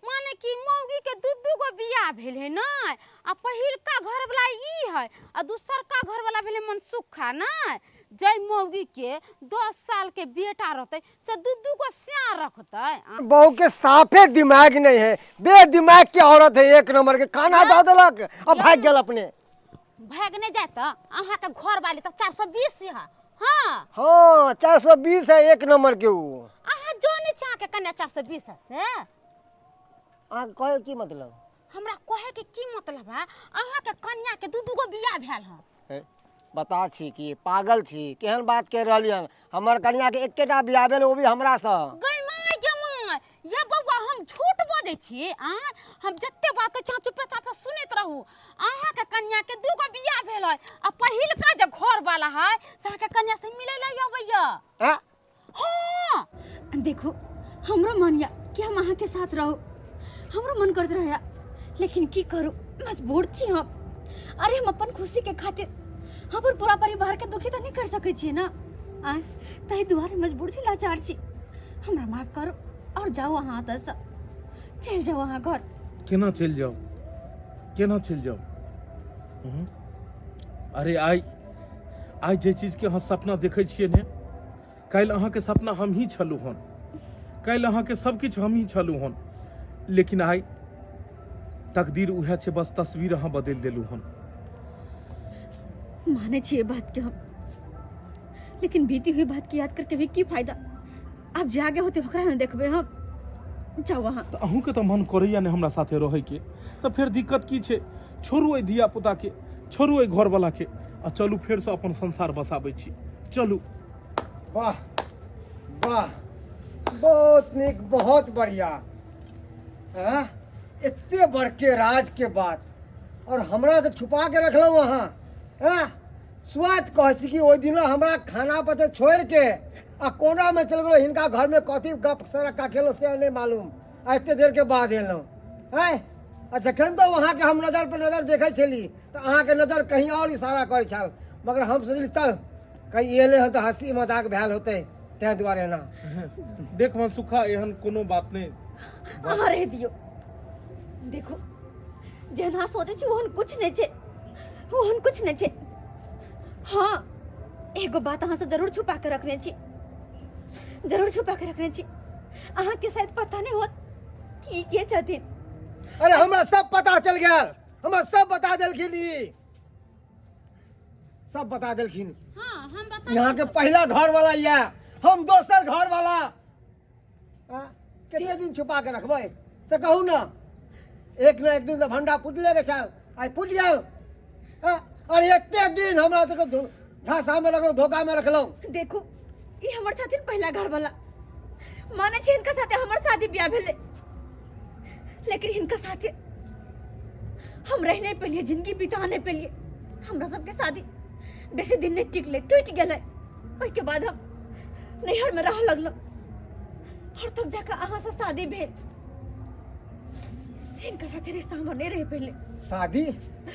माने कि मौगी के दू गो बियाह भेल है ना, आ पहिलका घर वाला ई है आ दूसरका घर वाला भेले मनसुखा ना। जय मौगी के 10 साल के बेटा रहते से दू गो सियार रखते। बहू के साफे दिमाग नहीं है, बेदिमाग की औरत है, एक नंबर के खाना दे देलक और भाग गेल अपने। भागने जाए तो अहाँ के घर वाली तो 420 है। हाँ हाँ 420 है, एक नंबर के ऊ। अहाँ जोने चाह के कन्या 420 है से कहे की मतलब? हमरा कहे के की मतलब है, अहाँ के कन्या के दू गो बियाह भेल है। बता छी कि पागल छी, केहन बात कह रही हन? हमर कन्या के एकेटा बियाह भेल, वो भी हमरा से। गई माय ये बउआ हम झूठ बोले छी? हम जत्ते बात के चुपे चापे सुनत रहू। अहाँ के कन्या के दू गो बियाह भेल है, आ पहिलका जे घर वाला है से के कन्या से मिले ला अबैया। हां देखो हमरो मन या कि हम अहाँ के साथ रहो, हमरो मन करत रहया, लेकिन की करू, मजबूर छी हम। अरे हम अपन खुशी के खातिर अपन पूरा परिवार के दुखी तो नहीं कर सके छी ना, तही दुआरे मजबूर छी, लाचार छी। हमरा माफ करो और जाओ अहाँ त चल जाओ अहाँ घर। केना चल जाओ, केना चल जाओ? अरे आई जे चीज के अहाँ सपना देखे छिए ने, कल अहाँ के सपना हम ही छलू हन, कल अहाँ के सब किछ हम ही छलू हन, लेकिन आई तकदीर उहे छे, बस तस्वीर अहाँ बदल देलू हन। माने छिए बात के हम, लेकिन बीती हुई बात की याद करके भी की फायदा। आप जागे होते ओकरा न देखबे हम। जाओ वहाँ। तो अहूँ के तो मन करैया ने हमरा साथे रहे के, तो फिर दिक्कत की छे? छोड़ू ए धिया पुता के, छोड़ू ए घर वाला के, आ चलू फिर से अपन संसार बसाबै छी। चलू। वाह वाह, बहुत निक, बहुत बढ़िया। हाँ, इतने बड़के राज के बात और हमरा तो छुपा के रखल वहाँ। हाँ, स्वाद कह छी कि ओहि दिन हमरा खाना पते छोड़ के आ कोना में चल गलो, हिनका घर में कथी गप सड़का खेलो से नहीं मालूम। आ इतने देर के बाद एलहुँ है। आ जखन तो वहाँ के हम नजर पर नजर देखे छली तो अहाँ के नजर कहीं और इशारा करे छल, मगर हम सोचली चल कहीं एले हन तो हंसी मजाक भैल होते, तै दुआरे ना। देख मनसुखा, एहन कोनो बात नहीं। रह दियो। देखो जना सोचे छी ओहन कुछ नहीं छे, ओहन कुछ नहीं छे। हाँ, एगो बात अहाँ से जरूर छुपा के रखने छी, जरूर छुपा के रखने छी। अहाँ के शायद पता नहीं होत कि के छथिन। अरे हमरा सब पता चल गया, हमरा सब बता देलखिन, ई सब बता देलखिन। हाँ हम बता। यहाँ के पहला घर वाला ये, हम दोसर घर वाला। कितने दिन छुपा के रखबै से कहू ना। एक न एक दिन तो भंडा फुटले के चल, आई फुट गेल। और इतने दिन हमरा तो धासा में रखलो, धोखा में रखलो। देखो ये हमर छथिन पहला घर वाला। माने छी इनका साथे हमर शादी ब्याह भेले, लेकिन इनका साथे हम रहने पे लिए, जिंदगी बिताने पे लिए हमरा सबके शादी बेसी दिन नहीं टिकले, टूट गेले। ओके बाद हम नैहर में रह लगलो और तब जाकर अहाँ से शादी भेल। इनका साथे रिश्ता हमर नहीं रहे पहले। शादी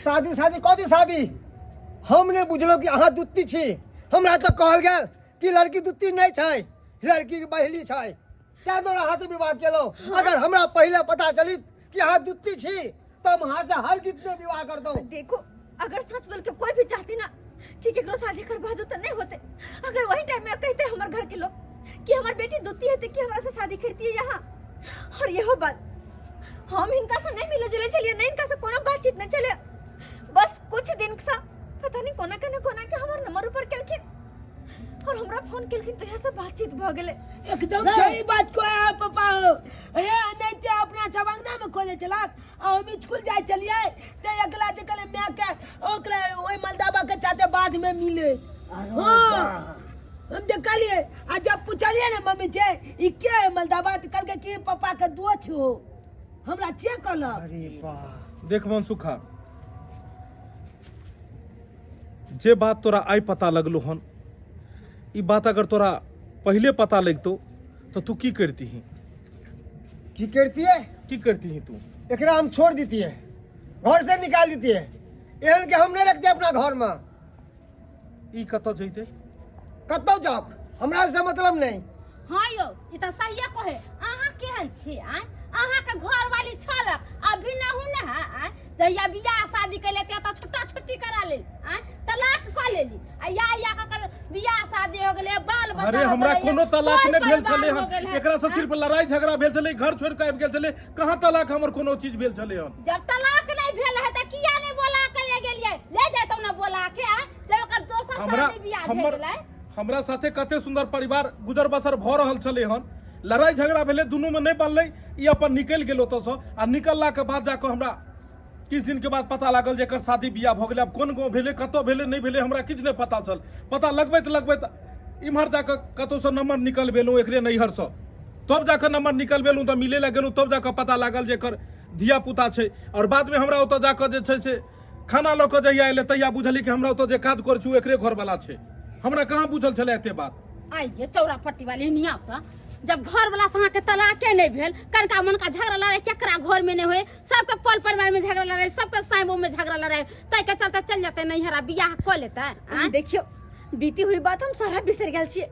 शादी शादी कथी शादी? हमने बुझलो कि अहाँ दुत्ती छी। हमरा तो कहल गेल कि लड़की दुत्ती नहीं छै, लड़की की बहली छै। क्या दो अहाँ से विवाह केलो? अगर हमरा पहले पता चली कि अहाँ दुत्ती छी तो हम अहाँ से हर कितने विवाह कर दो। देखो अगर सच बोल के कोई भी चाहती ना कि केकरो शादी करवा दो तो नहीं होते। अगर वही टाइम में कहते हमार घर के लोग कि हमार बेटी दुत्ती है कि हमरा से शादी करती है यहाँ। और यहो बात हम इनका से नहीं मिले जुले चलिए, नहीं इनका से कोनो बातचीत नहीं चले। बस कुछ दिन सा पता नहीं कोना के हमार नंबर ऊपर केलखिन और हमरा फोन केलखिन तो से बातचीत भ गेले। एकदम सही बात को है पापा। ए नहीं ते अपना चबंगना में खोले चलाक हम स्कूल जाय चलिए ते अगला देखले मैं के ओकरा ओई मलदाबा के साथे बाद में मिले। हाँ, हम देखलिए आ जब पूछलिए ना मम्मी जे ई के मलदाबा त कल के कि पापा के दोस्त हो, हमरा चेक करल। अरे वाह, देख मनसुखा, जे बात तोरा आई पता लगलो हन, ई बात अगर तोरा पहले पता लगतो तो तू की करती ही? की करती है? की करती ही तू? एकरा हम छोड़ देती है, घर से निकाल देती है। एहन के हम नहीं रखते अपना घर में। ई कतो जइते? कतौ जाब, हमरा से मतलब नहीं। हाँ यो, ई त सहिए कहे। अहाँ केहन छी? अहाँ के घर वाली छलक, अभी न हूं ना। जहिया बियाह शादी कैले त छुट्टा छुट्टी करा ले, तलाक क लेली। आ या कर बियाह शादी हो गेले, बाल बच्चा। अरे हमरा कोनो तलाक नहीं भेल छले हन। एकरा से सिर्फ लड़ाई झगड़ा भेल छले, घर छोड़ के आबि गेल छले। कहां तलाक हमर कोनो चीज भेल छले हन? जब तलाक नहीं भेल है त किया नहीं बोला के ले गेलिए? ले जातौ ना बोला के। जब ओकर दोसर शादी बियाह भेल गेलै। हमरा साथे कते सुंदर परिवार गुजर बसर भ रहल छले हन। लड़ाई झगड़ा भेले, दुनू में नहीं बनले। ई अपन निकल गेलो तो सो आ निकलला के बाद जाके हमरा किछ दिन के बाद पता लागल जे एकर शादी बियाह भ गेलै। अब कोन गांव भेले, कतो भेले, नहीं भेले, हमरा किछ नहीं पता चल। पता लगबैत इम्हर जाके कतो से नंबर निकल बेलू एकरे नैहर से। तब जाके नंबर निकल बेलू तो मिले लगे, तब जाके पता लागल जे एकर धिया पुता छै। और बाद में हमरा ओत जाके जे छै से खाना ल के जहिया एले तहिया बुझली कि हमरा ओत जे काज कर छु एकरे घर वाला छै। हमरा कहाँ बुझल छले एते बात। आइए चौरापट्टी वाली निया त जब घर वाला से के तलाके नहीं भेल, कनका मनका झगड़ा लड़ाई केकरा घर में नहीं हुए, सबके पल परिवार में झगड़ा लड़ाई, सबके साइबो में झगड़ा लड़ाई, तय के चलते चल जाते नैहरा बियाह क लेता। देखियो बीती हुई बात हम सारा बिसर गेल छिए,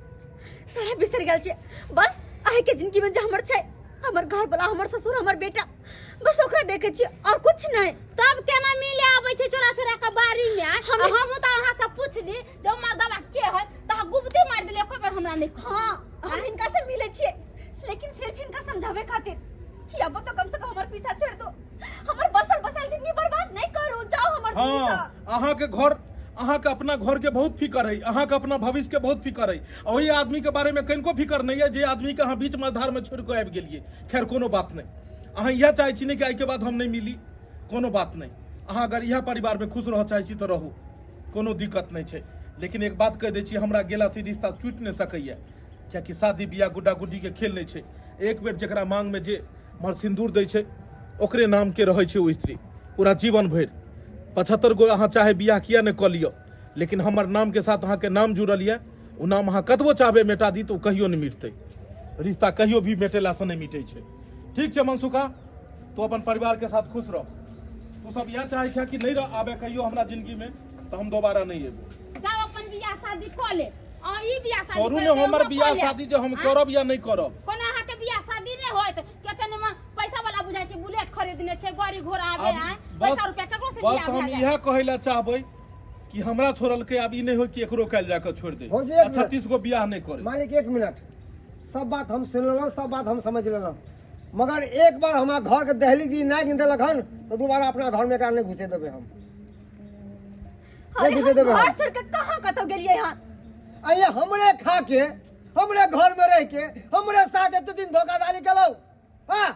सारा बिसर गेल छिए। बस आइ के जिंदगी में जे हमर छै, हमर घर वाला, हमर ससुर, हमर बेटा, बस ओकरा देखे छिए और कुछ नहीं। तब केना मिले आबै छै चोरा चोरा के बारी में? हम त अहाँ से पूछली जब मर्दवा के है त गुबती मार देले, कोई बार हमरा नहीं। हाँ, हम इनका से मिले छिए, लेकिन सिर्फ इनका समझावे खातिर कि अब तो कम से कम हमर पीछा छोड़ दो, हमर बसल जिंदगी बर्बाद नहीं करो, जाओ हमर हाँ, पीछा। अहाँ के घर अहाँ के अपना घर के बहुत फिकर है, अहाँ के अपना भविष्य के बहुत फिकर है। और वही आदमी के बारे में कनिको फिकर नहीं है जे आदमी के अहाँ बीच मझधार में छोड़ के आबि गेलिए। खैर कोनो बात नहीं, अहाँ यह चाहे छी कि आइ के बाद हम नहीं मिली, कोनो बात नहीं। अहाँ अगर यह परिवार में खुश रह चाहे छी तो रहू, कोनो दिक्कत नहीं है। लेकिन एक बात कह दै छी, हमरा गेला से रिश्ता टूटि नहीं सकैया, कियाकि शादी बियाह गुड्डा गुड्डी के खेल नहीं छै। एक बेर जकरा मांग में जे मर सिंदूर दै छै ओकरे नाम के रहै छै ओ स्त्री पूरा जीवन भरि। 75 गो अहाँ चाहे बियाह किया नहीं कऽ लियो, लेकिन हमर नाम के साथ अहाँ के नाम जुड़ल यऽ, ओ नाम अहाँ कतबो चाहबे मिटा दी तो कहियो नहीं मिटतै। रिश्ता कहियो भी मिटेला से नहीं मिटे छै। ठीक छै मनसुखा, तो अपन परिवार के साथ खुश रह। तू सब यह चाहे छै कि नहीं रह आबे कहियो हमरा जिंदगी में, तो हम दोबारा नहीं एबो। जाओ अपन बियाह शादी कऽ ले। आ ई बियाह शादी छोड़ू ने हमर बियाह शादी जो हम करब या नहीं करब। कोनो अहाँ के बियाह शादी नहीं होत, केतने में पैसा वाला बुझाइ छै, बुलेट खरीदने छै, गाड़ी घोड़ा आबे है, पैसा रुपया ककरो से बस बियाह हम भए जाए। यह कहै ला चाहबै कि हमरा छोड़ल के अब ई नहीं हो कि एकरो काल जाकर छोड़ दे। हो जे एक 36 गो बियाह नहीं करे। मालिक 1 मिनट, सब बात हम सुन लेलहुँ, सब बात हम समझ लेलहुँ, मगर एक बार हमारा घर के दहली जी नहीं गिन देलक हन तो दोबारा अपना घर में एकरा नहीं घुसे देबे हम। अरे घुसे देबे हम हम। घर छोड़ के कहाँ कतौ गेलिए यहाँ? आइए हमरे खा के, हमरे घर में रह के, हमरे साथ इतने दिन धोखाधड़ी करो, हाँ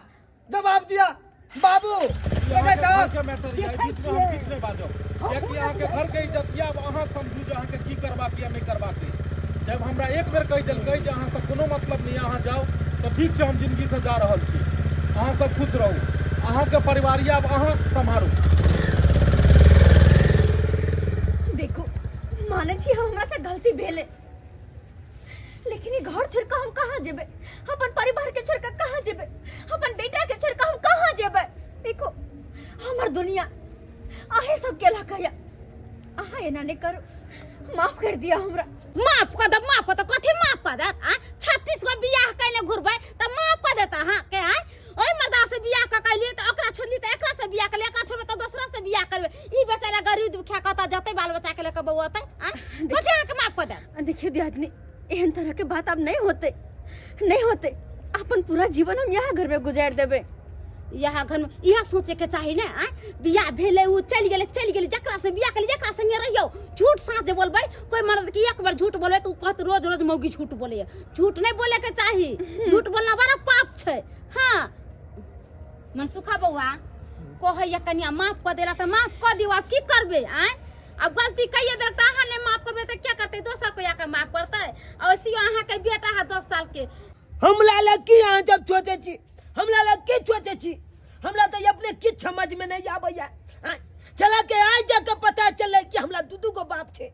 दबाव दिया बाबू। देखे छो? घर के मैटर या बीच में हम किछ नहीं बाजब, कियाकि अहाँ के घर के इज्जत या अहाँ समझू जे अहाँ के की करबा या नहीं करबा के। जब हमरा एक बेर कहि देलकै जे अहाँ सब कोनो मतलब नहीं, अहाँ जाओ तो ठीक छै, हम जिंदगी से जा रहल छी। अहाँ सब खुश रहू, अहाँ के परिवार या अहाँ सम्हारू। देखो माने छी हमरा से गलती भेले, लेकिन ये घर छोड़ के हम कहाँ जेबे? अपन परिवार के छोड़ के कहाँ जेबे? अपन बेटा के छोड़ के हम कहाँ जेबे? देखो हमर दुनिया आहे सब के लकया, अहाँ एना नहीं करो, माफ कर दिया हमरा। माफ कर दे, माफ कर दे, कथी माफ कर दे? 36 गो बियाह कैले घुरबै त माफ कर देता हां के? ओइ मर्दा से बियाह क कैली त ओकरा छोड़ली त एकरा से बियाह करली, एकरा छोड़बै त दूसरा से बियाह करबै। ई बेचारा गरीब दुखिया कता जते बाल बच्चा के लेके बउआते? कथी अहाँ के माफ कर दे? देखिए दियादनी, एहन तरह के बात अब नहीं होते, नहीं होते। अपन पूरा जीवन हम यहाँ घर में गुजार देबे। यहाँ घर में यह सोचे के चाहिए ना, बियाह भेले उ चल गेले, जकरा से बियाह करली जकरा संगे रहियो। झूठ साँच बोलबै, कोई मर्द की एक बार झूठ बोलबै तो कहत रोज रोज मौगी झूठ बोले। झूठ नहीं बोले के चाहिए, झूठ बोलना बड़ा पाप छै। हाँ मनसुखा बउआ कहैया कनिया माफ कर देला तो माफ कर दियो, आप की करबे? अब गलती कहिए देलक त अहाँ नहीं माफ करबे तो क्या करते? दोसर को आके माफ करते? अवश्य अहाँ के बेटा है 10 साल के। हमरा लग यहाँ जब सोचे छी, हमरा लग की सोचे छी, हमरा तो अपने किछ समझ में नहीं आबैया। चला के आज जाके पता चले कि हमरा दू गो बाप छे,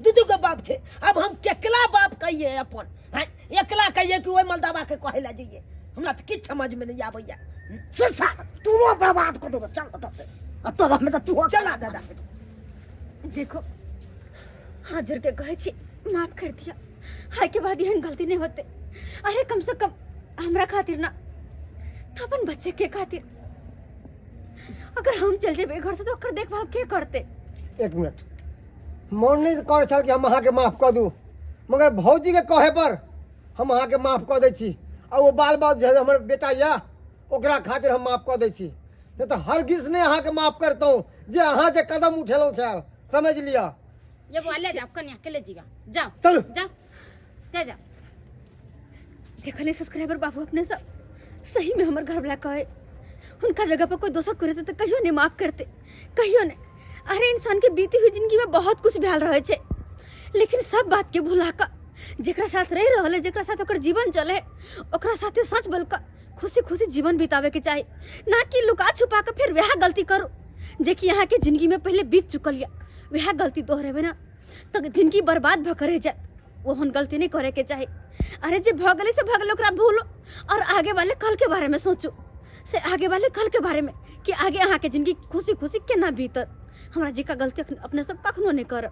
दू गो बाप छे। अब हम केकला बाप कहिए अपन? एकला कहिए कि ओइ मलदावा के कहे ला जाइए? हमरा तो किछ समझ में नहीं आबैया। सिरसा तू नो बर्बाद कर दो, चल तब से अब तो हमें तो तू चला दादा। देखो हाजिर के कहे छी माफ कर दिया, हाय के बाद यहन गलती नहीं होते। अरे कम से कम हमरा खातिर ना तो अपन बच्चे के खातिर, अगर हम चल जेबे घर से तो ओकर देखभाल के करते? 1 मिनट, मन नहीं कर छल कि हम अहाँ के माफ कर दूं, मगर भौजी के कहे पर हम अहाँ के माफ कर दै छी। और वो बाल बाल जो हमर बेटा या ओकरा खातिर हम माफ कर दै छी, नहीं तो हरगिज नहीं अहाँ के माफ करता हूँ जे अहाँ जे कदम उठेलौं छल, समझ लिया। ये वो ले जाओ कन्या के ले जीवा, जाओ चलो जाओ ले जाओ। देखले सब्सक्राइबर बाबू अपने सब सही में हमर घर वाला कहे, उनका जगह पर कोई दूसर को रहते तो कहियो नहीं माफ करते, कहियो नहीं। अरे इंसान के बीती हुई जिंदगी में बहुत कुछ भैल रहे छे, लेकिन सब बात के भुला का जेकरा साथ रह रहले, जेकरा साथ ओकर जीवन चले, ओकरा साथे सच बोल का खुशी खुशी जीवन बितावे के चाहिए, ना कि लुका छुपा के फिर वह गलती करो जे कि यहाँ के जिंदगी में पहले बीत चुकल या वह गलती दोहरेबे ना तो जिंदगी बर्बाद भकरे जाए। वो हम गलती नहीं करे के चाहिए। अरे जे भगले से भगले ओकरा भूलो और आगे वाले कल के बारे में सोचो, से आगे वाले कल के बारे में कि आगे अहाँ के जिंदगी खुशी खुशी केना बीतत। हमरा जी का गलती अपने सब कखनो नहीं कर।